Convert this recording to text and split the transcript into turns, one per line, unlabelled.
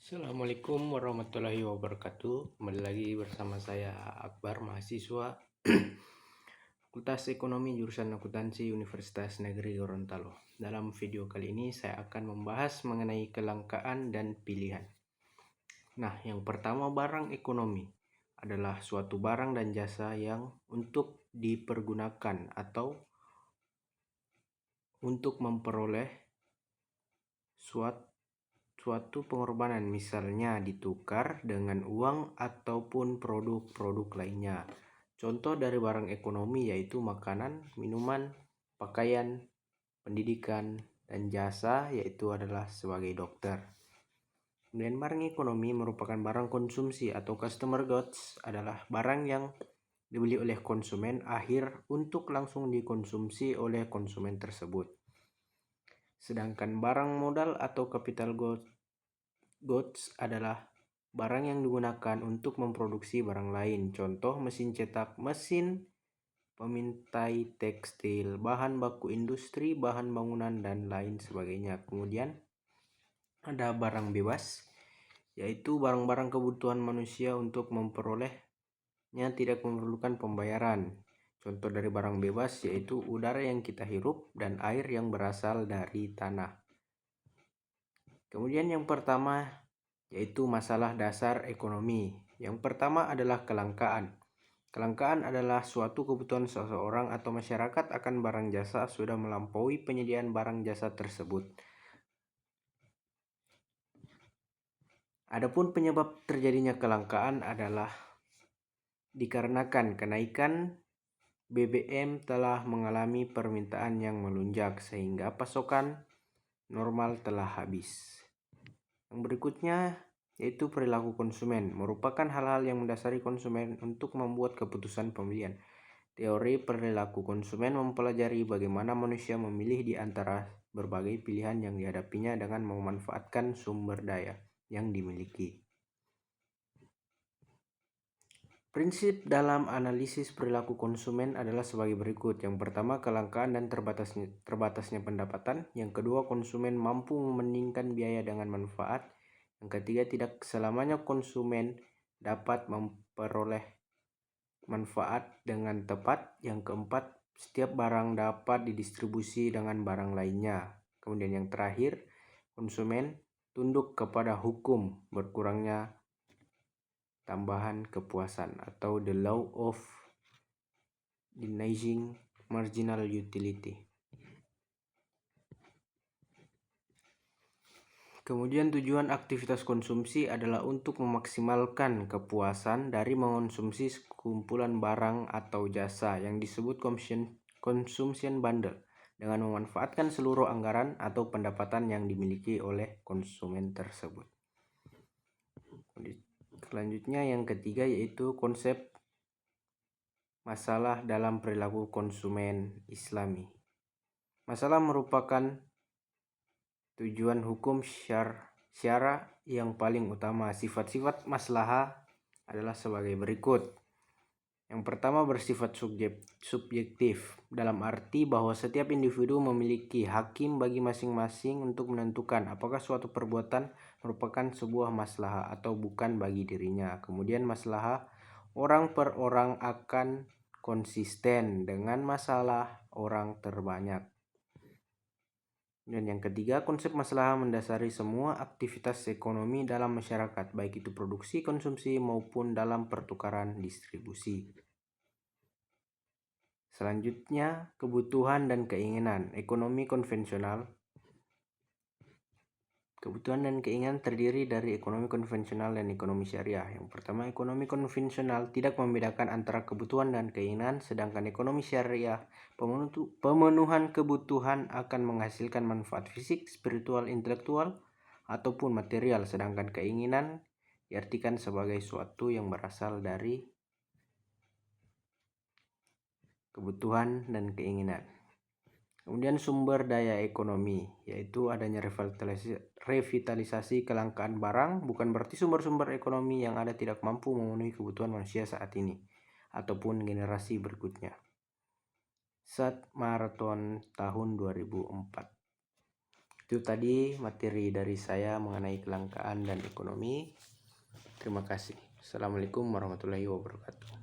Assalamualaikum warahmatullahi wabarakatuh. Kembali lagi bersama saya Akbar, mahasiswa Fakultas Ekonomi jurusan Akuntansi Universitas Negeri Gorontalo. Dalam video kali ini saya akan membahas mengenai kelangkaan dan pilihan. Nah, yang pertama, barang ekonomi adalah suatu barang dan jasa yang untuk dipergunakan atau untuk memperoleh suatu pengorbanan, misalnya ditukar dengan uang ataupun produk-produk lainnya. Contoh dari barang ekonomi yaitu makanan, minuman, pakaian, pendidikan, dan jasa yaitu adalah sebagai dokter. Kemudian barang ekonomi merupakan barang konsumsi atau customer goods, adalah barang yang dibeli oleh konsumen akhir untuk langsung dikonsumsi oleh konsumen tersebut. Sedangkan barang modal atau capital goods adalah barang yang digunakan untuk memproduksi barang lain. Contoh mesin cetak, mesin pemintai tekstil, bahan baku industri, bahan bangunan, dan lain sebagainya. Kemudian ada barang bebas, yaitu barang-barang kebutuhan manusia untuk memperolehnya tidak memerlukan pembayaran. Contoh dari barang bebas yaitu udara yang kita hirup dan air yang berasal dari tanah. Kemudian yang pertama yaitu masalah dasar ekonomi. Yang pertama adalah kelangkaan. Kelangkaan adalah suatu kebutuhan seseorang atau masyarakat akan barang jasa sudah melampaui penyediaan barang jasa tersebut. Adapun penyebab terjadinya kelangkaan adalah dikarenakan kenaikan BBM telah mengalami permintaan yang melonjak sehingga pasokan normal telah habis. Yang berikutnya yaitu perilaku konsumen, merupakan hal-hal yang mendasari konsumen untuk membuat keputusan pembelian. Teori perilaku konsumen mempelajari bagaimana manusia memilih di antara berbagai pilihan yang dihadapinya dengan memanfaatkan sumber daya yang dimiliki. Prinsip dalam analisis perilaku konsumen adalah sebagai berikut. Yang pertama, kelangkaan dan terbatasnya pendapatan. Yang kedua, konsumen mampu membandingkan biaya dengan manfaat. Yang ketiga, tidak selamanya konsumen dapat memperoleh manfaat dengan tepat. Yang keempat, setiap barang dapat didistribusi dengan barang lainnya. Kemudian yang terakhir, konsumen tunduk kepada hukum, berkurangnya tambahan kepuasan atau the law of diminishing marginal utility. Kemudian tujuan aktivitas konsumsi adalah untuk memaksimalkan kepuasan dari mengonsumsi sekumpulan barang atau jasa yang disebut consumption bundle dengan memanfaatkan seluruh anggaran atau pendapatan yang dimiliki oleh konsumen tersebut. Selanjutnya yang ketiga yaitu konsep masalah dalam perilaku konsumen Islami. Masalah merupakan tujuan hukum syara yang paling utama. Sifat-sifat maslahah adalah sebagai berikut. Yang pertama bersifat subjektif, dalam arti bahwa setiap individu memiliki hakim bagi masing-masing untuk menentukan apakah suatu perbuatan merupakan sebuah maslahah atau bukan bagi dirinya. Kemudian maslahah orang per orang akan konsisten dengan masalah orang terbanyak. Dan yang ketiga, konsep maslahah mendasari semua aktivitas ekonomi dalam masyarakat, baik itu produksi, konsumsi, maupun dalam pertukaran distribusi. Selanjutnya, kebutuhan dan keinginan. Ekonomi konvensional. Kebutuhan dan keinginan terdiri dari ekonomi konvensional dan ekonomi syariah. Yang pertama, ekonomi konvensional tidak membedakan antara kebutuhan dan keinginan, sedangkan ekonomi syariah pemenuhan kebutuhan akan menghasilkan manfaat fisik, spiritual, intelektual, ataupun material, sedangkan keinginan diartikan sebagai suatu yang berasal dari kebutuhan dan keinginan. Kemudian sumber daya ekonomi, yaitu adanya revitalisasi kelangkaan barang, bukan berarti sumber-sumber ekonomi yang ada tidak mampu memenuhi kebutuhan manusia saat ini ataupun generasi berikutnya. Saat Marathon tahun 2004. Itu tadi materi dari saya mengenai kelangkaan dan ekonomi. Terima kasih. Assalamualaikum warahmatullahi wabarakatuh.